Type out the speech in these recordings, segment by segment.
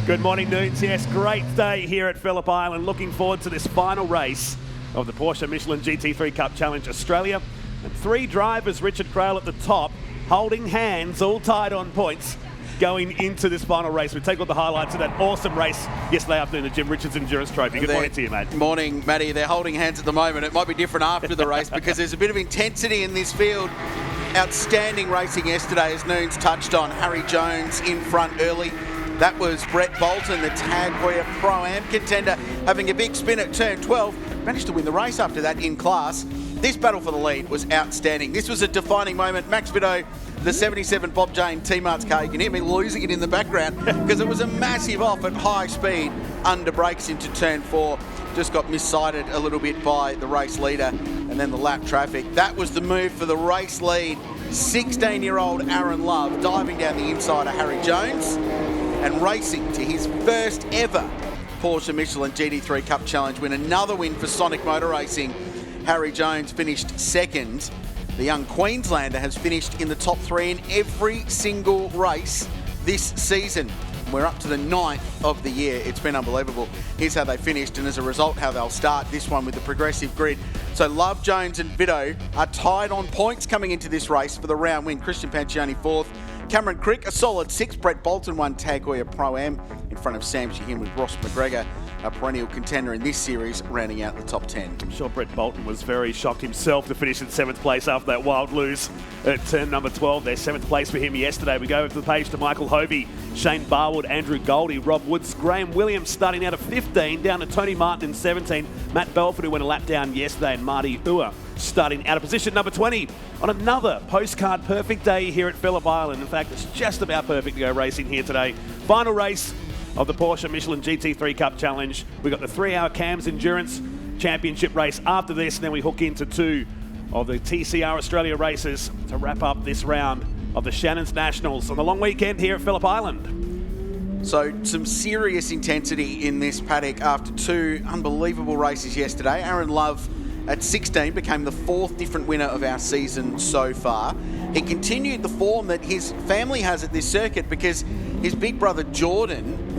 Good morning, Nudes. Yes, great day here at Phillip Island. Looking forward to this final race of the Porsche Michelin GT3 Cup Challenge Australia. And three drivers, Richard Craill at the top, holding hands, all tied on points, going into this final race. We take all the highlights of that awesome race yesterday afternoon, the Jim Richards Endurance Trophy. Good morning to you, mate. Morning, Matty. They're holding hands at the moment. It might be different after the race because there's a bit of intensity in this field. Outstanding racing yesterday, as Noons touched on. Harry Jones in front early. That was Brett Bolton, the Tag Heuer Pro-Am contender, having a big spin at turn 12. Managed to win the race after that in class. This battle for the lead was outstanding. This was a defining moment. Max Vidot, the 77 Bob Jane T-Mart's car, you can hear me losing it in the background because it was a massive off at high speed under brakes into turn 4. Just got missighted a little bit by the race leader and then the lap traffic. That was the move for the race lead. 16-year-old Aaron Love diving down the inside of Harry Jones and racing to his first ever Porsche Michelin GT3 Cup Challenge win. Another win for Sonic Motor Racing. Harry Jones finished second. The young Queenslander has finished in the top 3 in every single race this season. We're up to the 9th of the year. It's been unbelievable. Here's how they finished, and as a result, how they'll start this one with the progressive grid. So Love, Jones and Vidot are tied on points coming into this race for the round win. Christian Pancioni 4th. Cameron Crick, a solid 6th. Brett Bolton won Tag Heuer Pro-Am in front of Sam Sheehan with Ross McGregor, a perennial contender in this series, rounding out the top 10. I'm sure Brett Bolton was very shocked himself to finish in 7th place after that wild lose at turn number 12. There's 7th place for him yesterday. We go over to the page to Michael Hovey, Shane Barwood, Andrew Goldie, Rob Woods, Graham Williams starting out of 15, down to Tony Martin in 17, Matt Belford, who went a lap down yesterday, and Marty Uhr starting out of position number 20 on another postcard perfect day here at Phillip Island. In fact, it's just about perfect to go racing here today. Final race of the Porsche Michelin GT3 Cup Challenge. We've got the 3-hour CAMS Endurance Championship race after this, and then we hook into 2 of the TCR Australia races to wrap up this round of the Shannons Nationals on the long weekend here at Phillip Island. So some serious intensity in this paddock after 2 unbelievable races yesterday. Aaron Love at 16 became the 4th different winner of our season so far. He continued the form that his family has at this circuit because his big brother Jordan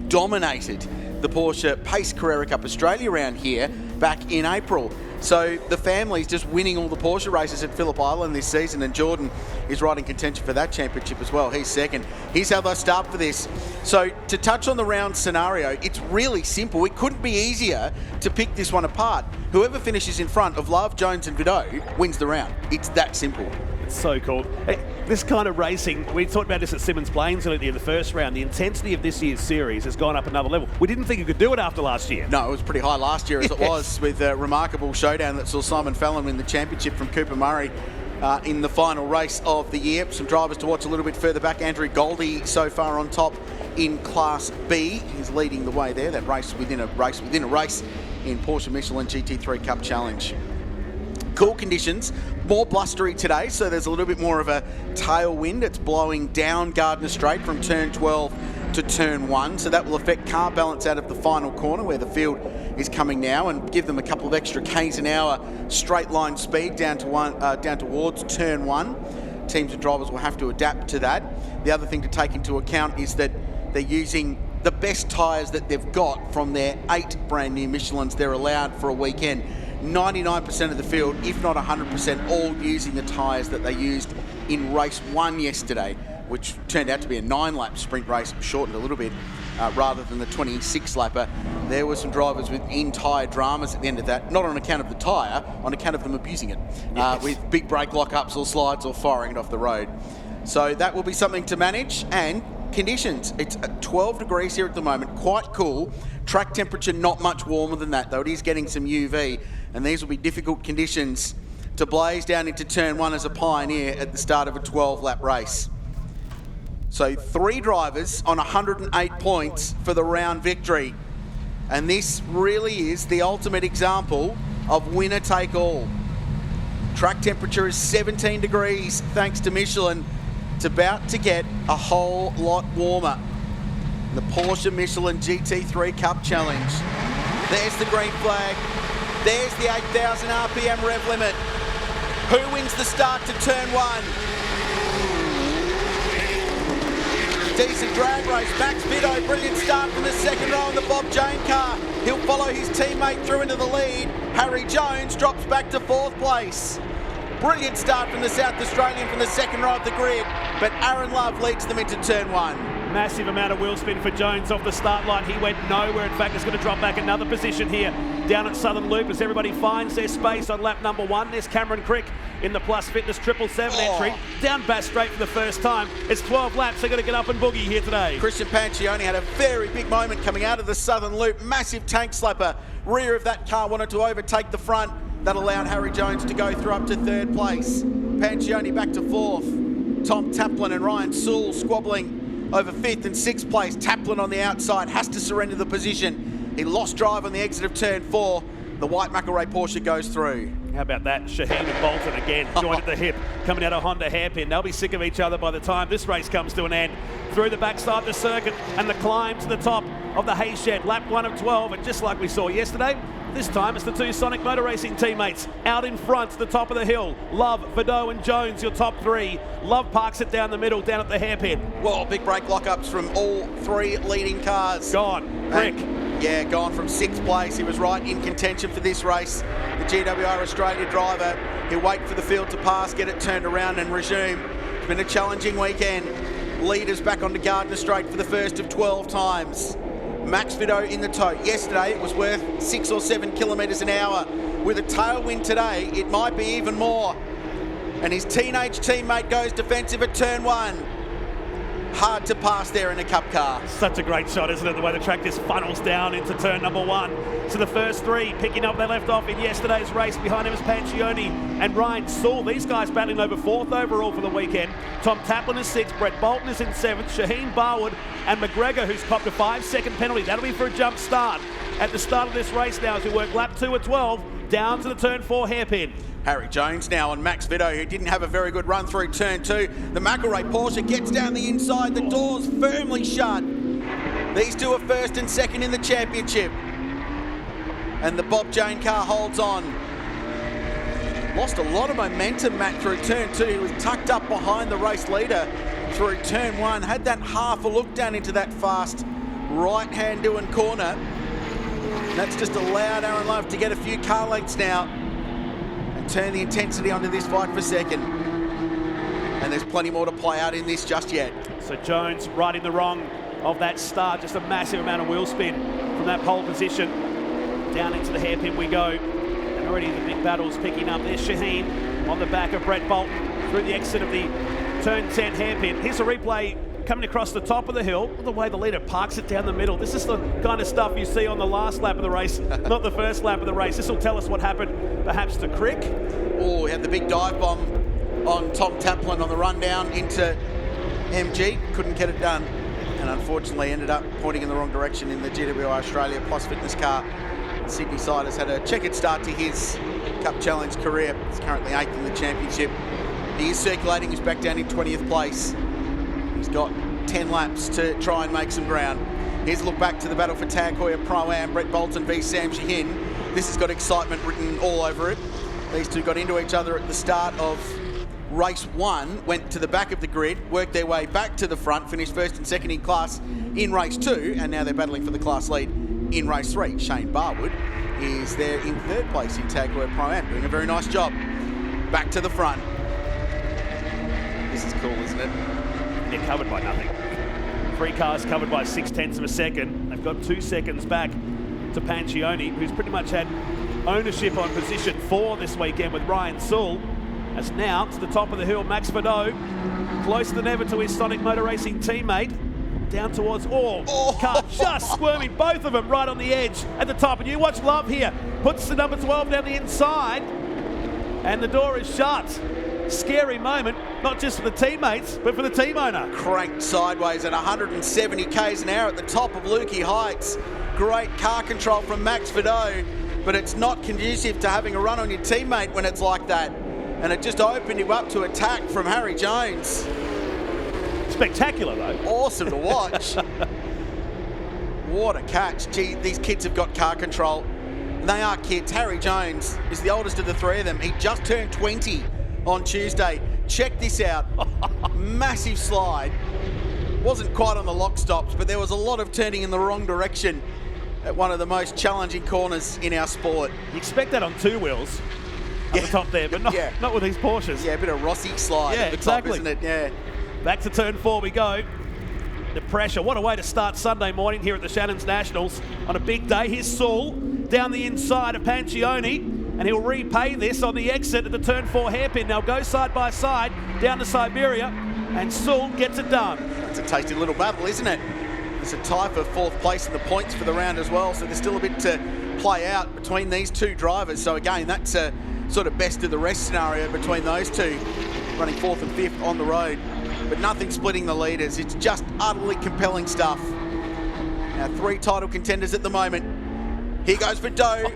dominated the Porsche Pace Carrera Cup Australia round here back in April. So the family's just winning all the Porsche races at Phillip Island this season, and Jordan is right in contention for that championship as well. He's second. Here's how they start for this. So to touch on the round scenario, it's really simple. It couldn't be easier to pick this one apart. Whoever finishes in front of Love, Jones and Vidot wins the round. It's that simple. It's so cool. Hey, this kind of racing, we talked about this at Simmons Plains earlier in the first round. The intensity of this year's series has gone up another level. We didn't think you could do it after last year. No, it was pretty high last year as it was, with a remarkable showdown that saw Simon Fallon win the championship from Cooper Murray in the final race of the year. Some drivers to watch a little bit further back. Andrew Goldie so far on top in Class B. He's leading the way there. That race within a race within a race in Porsche Michelin GT3 Cup Challenge. Cool conditions, more blustery today, so there's a little bit more of a tailwind. It's blowing down Gardner Straight from turn 12 to turn 1, so that will affect car balance out of the final corner where the field is coming now, and give them a couple of extra k's an hour straight line speed down towards turn 1. Teams and drivers will have to adapt to that. The other thing to take into account is that they're using the best tyres that they've got from their 8 brand new Michelins they're allowed for a weekend. 99% of the field, if not 100%, all using the tyres that they used in race 1 yesterday, which turned out to be a 9-lap sprint race, shortened a little bit, rather than the 26-lapper. There were some drivers with in-tyre dramas at the end of that, not on account of the tyre, on account of them abusing it, yes, with big brake lock-ups or slides or firing it off the road. So that will be something to manage. And conditions, it's 12 degrees here at the moment, quite cool. Track temperature not much warmer than that, though it is getting some UV, and these will be difficult conditions to blaze down into turn 1 as a pioneer at the start of a 12-lap race. So 3 drivers on 108 points for the round victory, and this really is the ultimate example of winner take all. Track temperature is 17 degrees thanks to Michelin. It's about to get a whole lot warmer. The Porsche Michelin GT3 Cup Challenge. There's the green flag. There's the 8,000 RPM rev limit. Who wins the start to turn 1? Decent drag race. Max Vidot, brilliant start from the second row in the Bob Jane car. He'll follow his teammate through into the lead. Harry Jones drops back to 4th place. Brilliant start from the South Australian from the second row of the grid, but Aaron Love leads them into turn 1. Massive amount of wheel spin for Jones off the start line. He went nowhere. In fact, it's going to drop back another position here down at Southern Loop as everybody finds their space on lap number 1. There's Cameron Crick in the Plus Fitness 777 entry. Down back straight for the first time. It's 12 laps. They're going to get up and boogie here today. Christian Pancioni had a very big moment coming out of the Southern Loop. Massive tank slapper. Rear of that car wanted to overtake the front. That allowed Harry Jones to go through up to 3rd place. Pancioni back to 4th. Tom Taplin and Ryan Sewell squabbling over 5th and 6th place. Taplin on the outside has to surrender the position. He lost drive on the exit of turn 4. The white McElrea Porsche goes through. How about that? Shaheen and Bolton again, joined at the hip, coming out of Honda hairpin. They'll be sick of each other by the time this race comes to an end. Through the backside of the circuit and the climb to the top of the hay shed. Lap 1 of 12, and just like we saw yesterday, this time it's the 2 Sonic Motor Racing teammates out in front to the top of the hill. Love, Vidot and Jones, your top 3. Love parks it down the middle, down at the hairpin. Well, big brake lockups from all 3 leading cars. Gone. Crick. Yeah, gone from 6th place. He was right in contention for this race. The GWR Australia driver, he'll wait for the field to pass, get it turned around and resume. It's been a challenging weekend. Leaders back onto Gardner Straight for the first of 12 times. Max Vidot in the tote. Yesterday it was worth 6 or 7 kilometres an hour. With a tailwind today, it might be even more. And his teenage teammate goes defensive at turn 1. Hard to pass there in a cup car. Such a great shot, isn't it? The way the track just funnels down into turn number 1. So the first 3 picking up, they left off in yesterday's race. Behind him is Pancioni and Ryan Sewell. These guys battling over 4th overall for the weekend. Tom Taplin is 6th, Brett Bolton is in 7th, Shaheen Barwood and McGregor, who's copped a 5-second penalty. That'll be for a jump start at the start of this race now as we work lap 2 at 12 down to the turn 4 hairpin. Harry Jones now on Max Vidot, who didn't have a very good run through turn 2. The McElrea Porsche gets down the inside, the doors firmly shut. These two are 1st and 2nd in the championship. And the Bob Jane car holds on. Lost a lot of momentum, Matt, through turn 2. He was tucked up behind the race leader through turn 1. Had that half a look down into that fast right-hand doing corner. And that's just allowed Aaron Love to get a few car lengths now. Turn the intensity onto this fight for 2nd. And there's plenty more to play out in this just yet. So Jones right in the wrong of that start. Just a massive amount of wheel spin from that pole position. Down into the hairpin we go. And already the big battle's picking up. There's Shaheen on the back of Brett Bolton through the exit of the turn 10 hairpin. Here's a replay coming across the top of the hill. The way the leader parks it down the middle. This is the kind of stuff you see on the last lap of the race, not the first lap of the race. This will tell us what happened perhaps to Crick. Oh, he had the big dive bomb on Tom Taplin on the run down into MG. Couldn't get it done. And unfortunately ended up pointing in the wrong direction in the GWI Australia Plus Fitness car. Sydney side has had a checkered start to his Cup Challenge career. He's currently 8th in the championship. He is circulating. He's back down in 20th place. He's got 10 laps to try and make some ground. Here's a look back to the battle for Tag Heuer Pro-Am. Brett Bolton v Sam Shaheen. This has got excitement written all over it. These two got into each other at the start of race 1, went to the back of the grid, worked their way back to the front, finished 1st and 2nd in class in race 2, and now they're battling for the class lead in race 3. Shane Barwood is there in 3rd place in Tag Heuer Pro-Am, doing a very nice job. Back to the front. This is cool, isn't it? They're covered by nothing. 3 cars covered by 0.6 of a second. They've got 2 seconds back to Pancioni, who's pretty much had ownership on position 4 this weekend with Ryan Sewell. As now to the top of the hill, Max Vidot, closer than ever to his Sonic Motor Racing teammate. Down towards, car just squirming, both of them right on the edge at the top. And you watch Love here, puts the number 12 down the inside, and the door is shut. Scary moment, not just for the teammates, but for the team owner. Cranked sideways at 170 k's an hour at the top of Lukey Heights. Great car control from Max Vidot, but it's not conducive to having a run on your teammate when it's like that. And it just opened you up to attack from Harry Jones. Spectacular though. Awesome to watch. What a catch. Gee, these kids have got car control. And they are kids. Harry Jones is the oldest of the 3 of them. He just turned 20 on Tuesday. Check this out. Massive slide. wasn't quite on the lock stops, but there was a lot of turning in the wrong direction at one of the most challenging corners in our sport. You expect that on two wheels at the top there, but not with these Porsches. Yeah, a bit of Rossi slide at the top, isn't it? Yeah. Back to turn 4 we go. The pressure. What a way to start Sunday morning here at the Shannons Nationals on a big day. Here's Saul down the inside of Pancioni, and he'll repay this on the exit at the turn 4 hairpin. They'll go side by side down to Siberia, and Saul gets it done. It's a tasty little battle, isn't it? It's a tie for 4th place in the points for the round as well, so there's still a bit to play out between these two drivers. So again, that's a sort of best of the rest scenario between those two, running 4th and 5th on the road. But nothing splitting the leaders. It's just utterly compelling stuff. Now 3 title contenders at the moment. Here goes Vidot.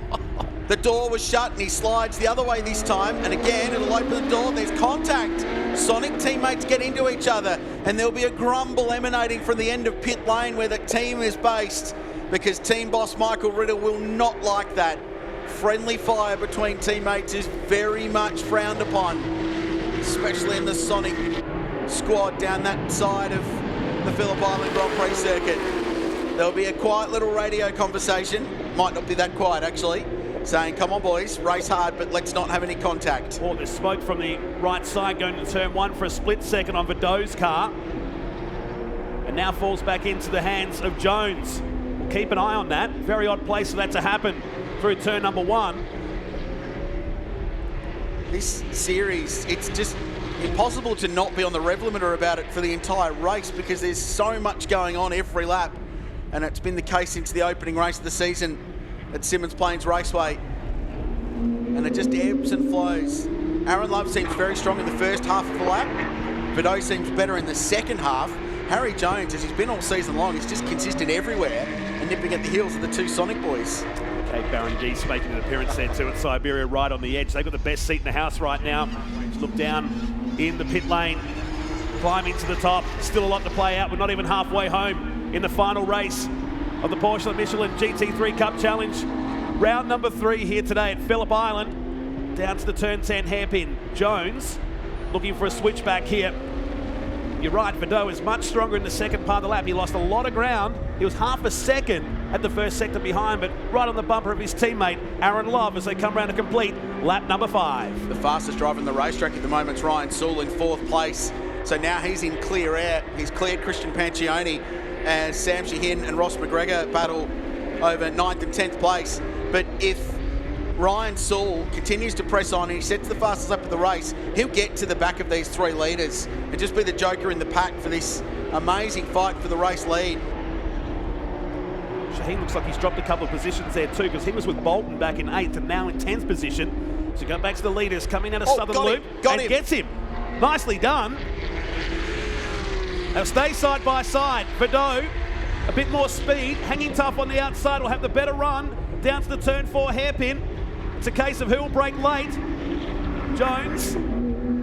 The door was shut and he slides the other way this time. And again, it'll open the door. There's contact. Sonic teammates get into each other. And there'll be a grumble emanating from the end of pit lane where the team is based, because team boss Michael Ritter will not like that. Friendly fire between teammates is very much frowned upon, especially in the Sonic squad down that side of the Phillip Island Grand Prix circuit. There'll be a quiet little radio conversation, might not be that quiet actually, saying, come on boys, race hard, but let's not have any contact. Oh, there's smoke from the right side going to turn 1 for a split second on Vidot's car. And now falls back into the hands of Jones. We'll keep an eye on that. Very odd place for that to happen through turn number 1. This series, it's just impossible to not be on the rev limiter about it for the entire race, because there's so much going on every lap, and it's been the case since the opening race of the season at Symmons Plains Raceway, and it just ebbs and flows. Aaron Love seems very strong in the first half of the lap. Vidot seems better in the second half. Harry Jones, as he's been all season long, is just consistent everywhere and nipping at the heels of the two Sonic boys. Okay, Baron Geese making an appearance there too at Siberia, right on the edge. They've got the best seat in the house right now. Just look down in the pit lane, climbing to the top. Still a lot to play out. We're not even halfway home in the final race of the Porsche Michelin GT3 Cup Challenge. Round number 3 here today at Phillip Island. Down to the turn 10 hairpin. Jones looking for a switchback here. You're right, Vidot is much stronger in the second part of the lap. He lost a lot of ground. He was half a second at the first sector behind, but right on the bumper of his teammate, Aaron Love, as they come around to complete lap number 5. The fastest driver in the racetrack at the moment is Ryan Sewell in 4th place. So now he's in clear air. He's cleared Christian Pancioni as Sam Sheehan and Ross McGregor battle over 9th and 10th place. But if Ryan Sewell continues to press on and he sets the fastest lap of the race, he'll get to the back of these 3 leaders and just be the joker in the pack for this amazing fight for the race lead. Shaheen looks like he's dropped a couple of positions there too, because he was with Bolton back in 8th and now in 10th position. So go back to the leaders, coming out of Southern Loop and gets him. Nicely done. They'll stay side by side. Vidot, a bit more speed, hanging tough on the outside, will have the better run down to the turn 4 hairpin. It's a case of who will break late. Jones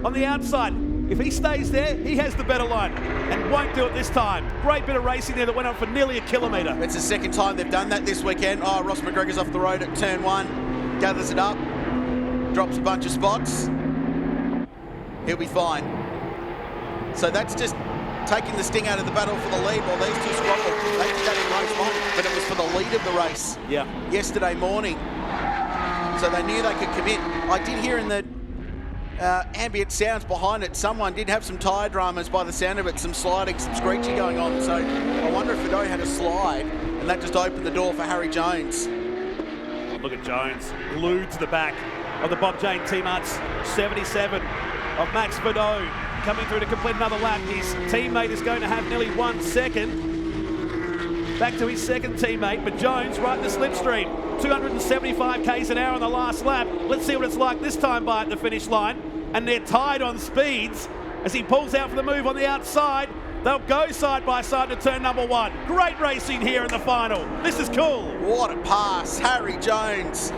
on the outside. If he stays there, he has the better line and won't do it this time. Great bit of racing there that went on for nearly a kilometre. It's the second time they've done that this weekend. Oh, Ross McGregor's off the road at turn 1, gathers it up, drops a bunch of spots. He'll be fine. So that's just taking the sting out of the battle for the lead while these two squabble. They did that in race 1, but it was for the lead of the race yesterday morning. So they knew they could commit. I did hear in the ambient sounds behind it, someone did have some tyre dramas by the sound of it, some sliding, some screeching going on. So I wonder if Vidot had a slide and that just opened the door for Harry Jones. Look at Jones, glued to the back of the Bob Jane Teamarts 77 of Max Vidot, coming through to complete another lap. His teammate is going to have nearly 1 second. Back to his second teammate, but Jones right in the slipstream. 275 k's an hour on the last lap. Let's see what it's like this time by at the finish line. And they're tied on speeds as he pulls out for the move on the outside. They'll go side by side to turn number 1. Great racing here in the final. This is cool. What a pass, Harry Jones.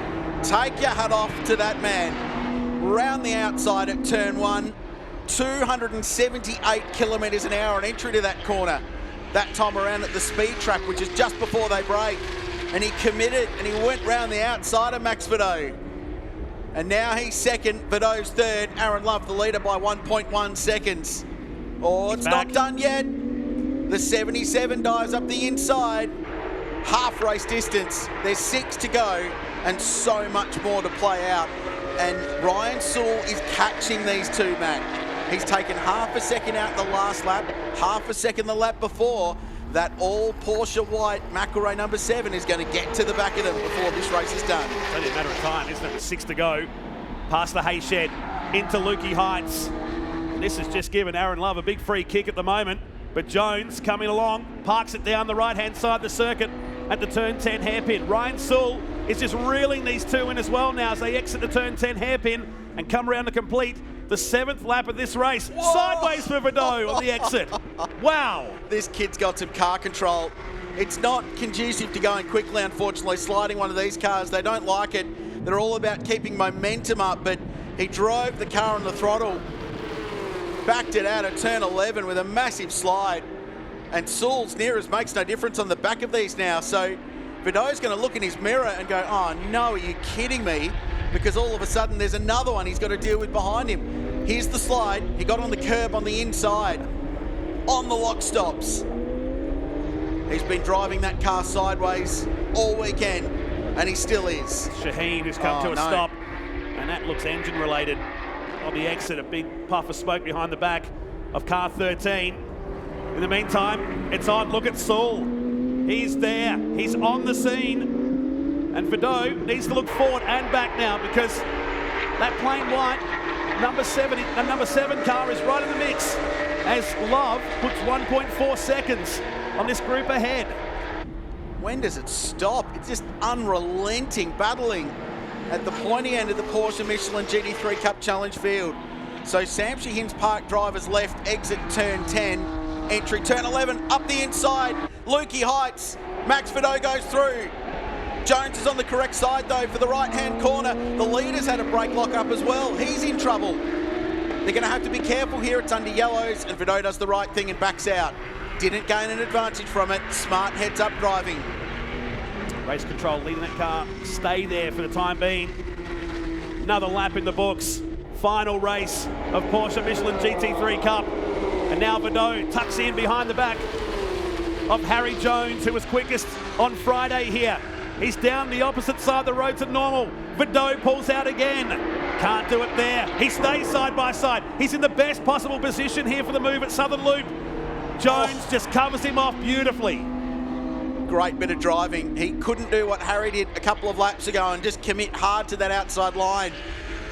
Take your hat off to that man. Round the outside at turn 1. 278 kilometres an hour on entry to that corner. That time around at the speed track, which is just before they break. And he committed and he went round the outside of Max Vidot. And now he's second, Vidot's third. Aaron Love the leader by 1.1 seconds. Oh, it's not done yet. The 77 dives up the inside. Half race distance. There's 6 to go and so much more to play out. And Ryan Sewell is catching these two, Matt. He's taken half a second out the last lap, half a second the lap before. That all Porsche white McElroy number 7 is going to get to the back of them before this race is done. It's only a matter of time, isn't it? With 6 to go. Past the hay shed, into Lukey Heights. And this has just given Aaron Love a big free kick at the moment. But Jones coming along, parks it down the right-hand side of the circuit at the turn 10 hairpin. Ryan Sewell is just reeling these two in as well now as they exit the turn 10 hairpin and come around to complete the 7th lap of this race. Whoa! Sideways for Vidot on the exit. Wow. This kid's got some car control. It's not conducive to going quickly, unfortunately, sliding one of these cars. They don't like it. They're all about keeping momentum up, but he drove the car on the throttle, backed it out at turn 11 with a massive slide. And Sewell's nearest makes no difference on the back of these now. So Vidot's going to look in his mirror and go, oh no, are you kidding me? Because all of a sudden there's another one he's got to deal with behind him. Here's the slide. He got on the curb on the inside, on the lock stops. He's been driving that car sideways all weekend, and he still is. Shaheen has come to a stop, and that looks engine related. On the exit, a big puff of smoke behind the back of car 13. In the meantime, it's on. Look at Sewell. He's there. He's on the scene. And Vidot needs to look forward and back now because that plain white number 7 car is right in the mix as Love puts 1.4 seconds on this group ahead. When does it stop? It's just unrelenting battling at the pointy end of the Porsche Michelin GT3 Cup Challenge field. So Sam Shaheen's Park drivers left, exit turn 10, entry turn 11, up the inside, Lukey Heights, Max Vidot goes through. Jones is on the correct side though for the right-hand corner. The leader's had a brake lock up as well. He's in trouble. They're going to have to be careful here. It's under yellows and Vidot does the right thing and backs out. Didn't gain an advantage from it. Smart heads up driving. Race control leading that car. Stay there for the time being. Another lap in the books. Final race of Porsche Michelin GT3 Cup. And now Vidot tucks in behind the back of Harry Jones, who was quickest on Friday here. He's down the opposite side of the road to normal. Vidot pulls out again. Can't do it there. He stays side by side. He's in the best possible position here for the move at Southern Loop. Jones just covers him off beautifully. Great bit of driving. He couldn't do what Harry did a couple of laps ago and just commit hard to that outside line.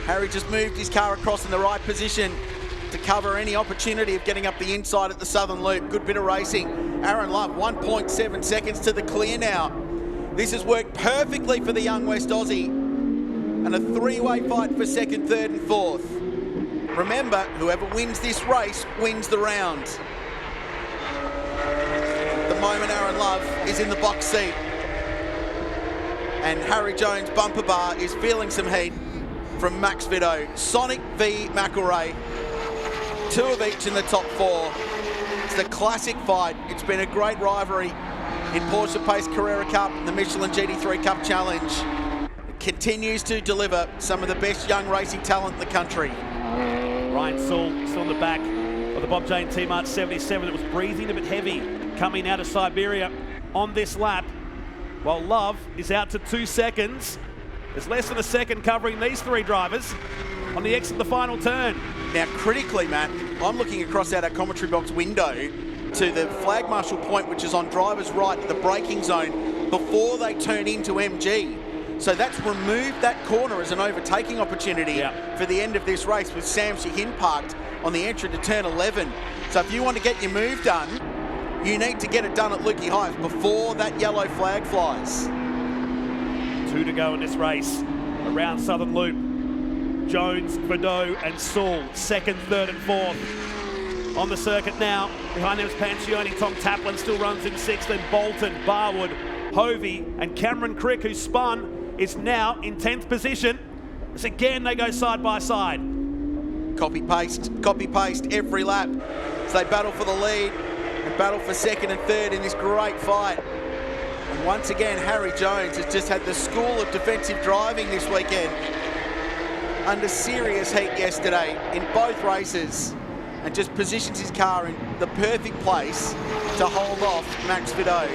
Harry just moved his car across in the right position to cover any opportunity of getting up the inside at the Southern Loop. Good bit of racing. Aaron Love, 1.7 seconds to the clear now. This has worked perfectly for the young West Aussie. And a three-way fight for second, third and fourth. Remember, whoever wins this race wins the round. At the moment, Aaron Love is in the box seat. And Harry Jones' bumper bar is feeling some heat from Max Vidot. Sonic v McElroy. 2 of each in the top 4. It's the classic fight. It's been a great rivalry in Porsche Pace Carrera Cup, the Michelin GT3 Cup Challenge. It continues to deliver some of the best young racing talent in the country. Ryan Sewell still on the back of the Bob Jane T-Mart 77. It was breathing a bit heavy coming out of Siberia on this lap, while Love is out to 2 seconds. There's less than a second covering these 3 drivers on the exit of the final turn. Now, critically, Matt, I'm looking across out our commentary box window to the flag marshal point, which is on driver's right at the braking zone before they turn into MG. So that's removed that corner as an overtaking opportunity for the end of this race with Sam Shaheen parked on the entry to turn 11. So if you want to get your move done, you need to get it done at Lukey Heights before that yellow flag flies. 2 to go in this race around Southern Loop. Jones, Vidot and Sewell, second, third and fourth on the circuit now. Behind them is Pancioni. Tom Taplin still runs in 6th. Then Bolton, Barwood, Hovey and Cameron Crick, who spun, is now in 10th position. As again they go side by side. Copy paste every lap as they battle for the lead and battle for second and third in this great fight. And once again, Harry Jones has just had the school of defensive driving this weekend. Under serious heat yesterday in both races. and just positions his car in the perfect place to hold off Max Vidot.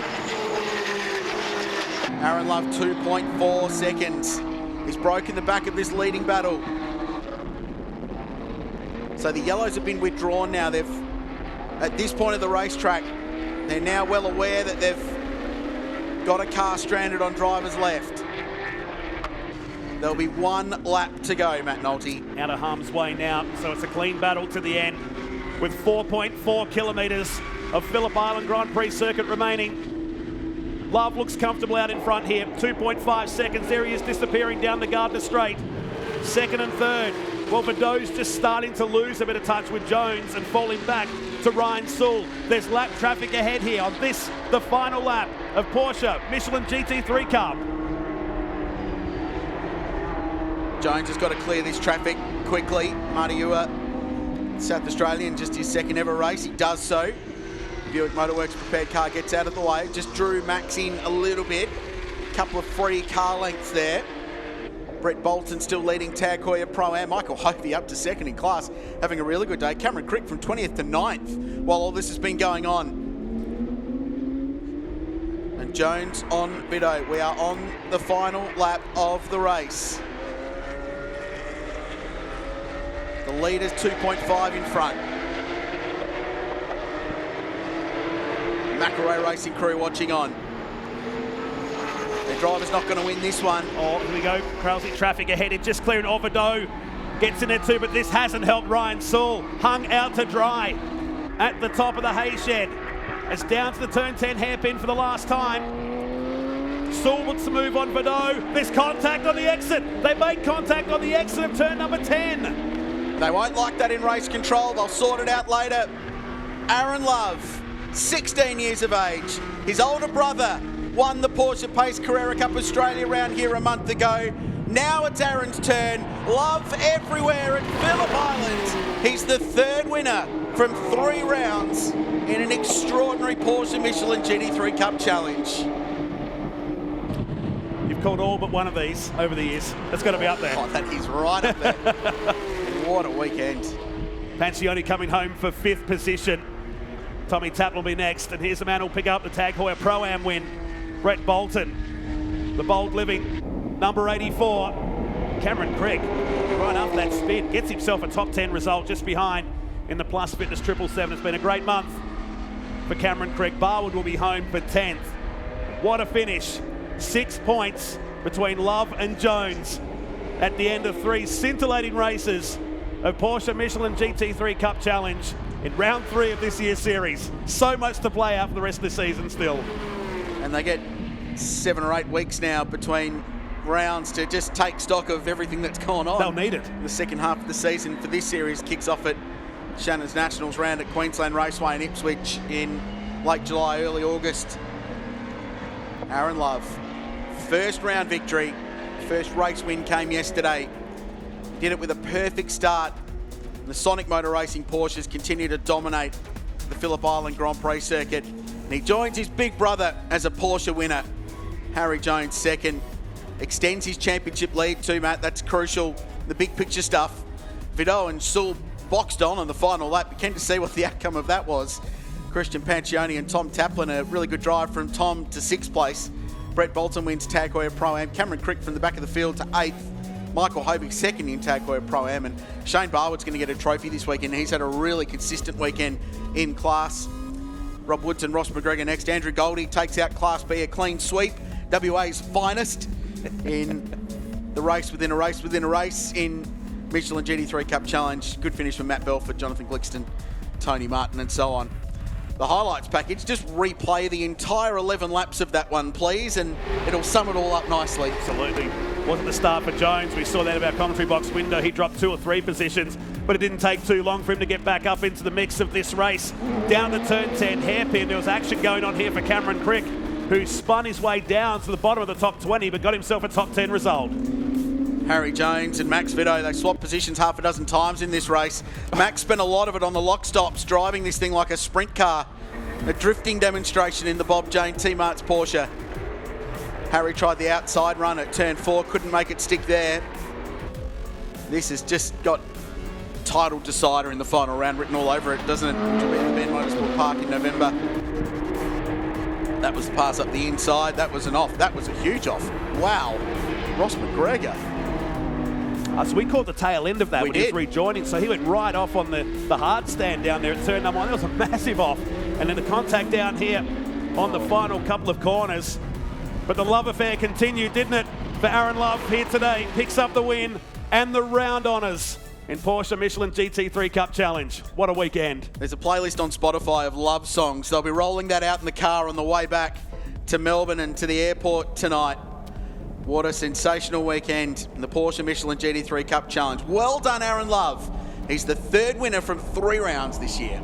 Aaron Love, 2.4 seconds. He's broken the back of this leading battle. So the yellows have been withdrawn now. They've, at this point of the racetrack, they're now well aware that they've got a car stranded on driver's left. There'll be one lap to go, Matt Nolte. Out of harm's way now, so it's a clean battle to the end with 4.4 kilometres of Phillip Island Grand Prix circuit remaining. Love looks comfortable out in front here, 2.5 seconds. There he is disappearing down the Gardner Straight. Second and third. Well, Vidot's just starting to lose a bit of touch with Jones and falling back to Ryan Soule. There's lap traffic ahead here on this, the final lap of Porsche Michelin GT3 Cup. Jones has got to clear this traffic quickly. Marty Ua, South Australian, just his second ever race. He does so. Buick Motorworks prepared car gets out of the way. Just drew Max in a little bit. Couple of free car lengths there. Brett Bolton still leading Tag Heuer Pro-Am. Michael Hovey up to second in class, having a really good day. Cameron Crick from 20th to 9th while all this has been going on. And Jones on Vidot. We are on the final lap of the race. The leader's 2.5 in front. McElroy Racing crew watching on. The driver's not going to win this one. Oh, here we go. Krause traffic ahead. It's just clearing Vidot. Gets in there too, but this hasn't helped Ryan Soule. Hung out to dry at the top of the hay shed. It's down to the turn 10 hairpin for the last time. Soule wants to move on Vidot. There's contact on the exit. They made contact on the exit of turn number 10. They won't like that in race control. They'll sort it out later. Aaron Love, 16 years of age. His older brother won the Porsche Pace Carrera Cup Australia round here a month ago. Now it's Aaron's turn. Love everywhere at Phillip Island. He's the third winner from 3 rounds in an extraordinary Porsche Michelin GT3 Cup Challenge. You've called all but one of these over the years. That's got to be up there. Oh, that is right up there. What a weekend. Pancioni coming home for 5th position. Tommy Tapp will be next, and here's the man who'll pick up the Tag Heuer Pro-Am win. Brett Bolton, the bold living, number 84. Cameron Crick, right up that spin, gets himself a top 10 result just behind in the Plus Fitness 777. It's been a great month for Cameron Crick. Barwood will be home for 10th. What a finish. 6 points between Love and Jones at the end of 3 scintillating races of Porsche Michelin GT3 Cup Challenge in round 3 of this year's series. So much to play out for the rest of the season still. And they get 7 or 8 weeks now between rounds to just take stock of everything that's gone on. They'll need it. The second half of the season for this series kicks off at Shannons Nationals round at Queensland Raceway in Ipswich in late July, early August. Aaron Love, first round victory, first race win came yesterday. Did it with a perfect start. The Sonic Motor Racing Porsches continue to dominate the Phillip Island Grand Prix circuit. And he joins his big brother as a Porsche winner. Harry Jones second. Extends his championship lead too, Matt. That's crucial. The big picture stuff. Vidot and Soule boxed on the final lap. We're keen to see what the outcome of that was. Christian Pancioni and Tom Taplin, a really good drive from Tom to 6th place. Brett Bolton wins Tag Heuer Pro-Am. Cameron Crick from the back of the field to 8th. Michael Hovey second in Tag Heuer Pro-Am, and Shane Barwood's going to get a trophy this weekend. He's had a really consistent weekend in class. Rob Woods and Ross McGregor next. Andrew Goldie takes out Class B, a clean sweep. WA's finest in the race within a race within a race in Michelin GT3 Cup Challenge. Good finish from Matt Belford, Jonathan Glixton, Tony Martin, and so on. The highlights package, just replay the entire 11 laps of that one, please, and it'll sum it all up nicely. Absolutely. Wasn't the start for Jones. We saw that in our commentary box window. He dropped 2 or 3 positions, but it didn't take too long for him to get back up into the mix of this race. Down the turn 10 hairpin, there was action going on here for Cameron Crick, who spun his way down to the bottom of the top 20, but got himself a top 10 result. Harry Jones and Max Vidot, they swapped positions half a dozen times in this race. Max spent a lot of it on the lock stops, driving this thing like a sprint car. A drifting demonstration in the Bob Jane T-Mart's Porsche. Harry tried the outside run at turn 4, couldn't make it stick there. This has just got title decider in the final round written all over it, doesn't it? Which will be at the Ben Motorsport Park in November. That was the pass up the inside. That was an off. That was a huge off. Wow. Ross McGregor. So we caught the tail end of that when he was rejoining. So he went right off on the hard stand down there at turn number 1. That was a massive off. And then the contact down here on the final couple of corners. But the love affair continued, didn't it? For Aaron Love here today. Picks up the win and the round honours in Porsche Michelin GT3 Cup Challenge. What a weekend. There's a playlist on Spotify of love songs. They'll be rolling that out in the car on the way back to Melbourne and to the airport tonight. What a sensational weekend in the Porsche Michelin GT3 Cup Challenge. Well done, Aaron Love. He's the third winner from 3 rounds this year.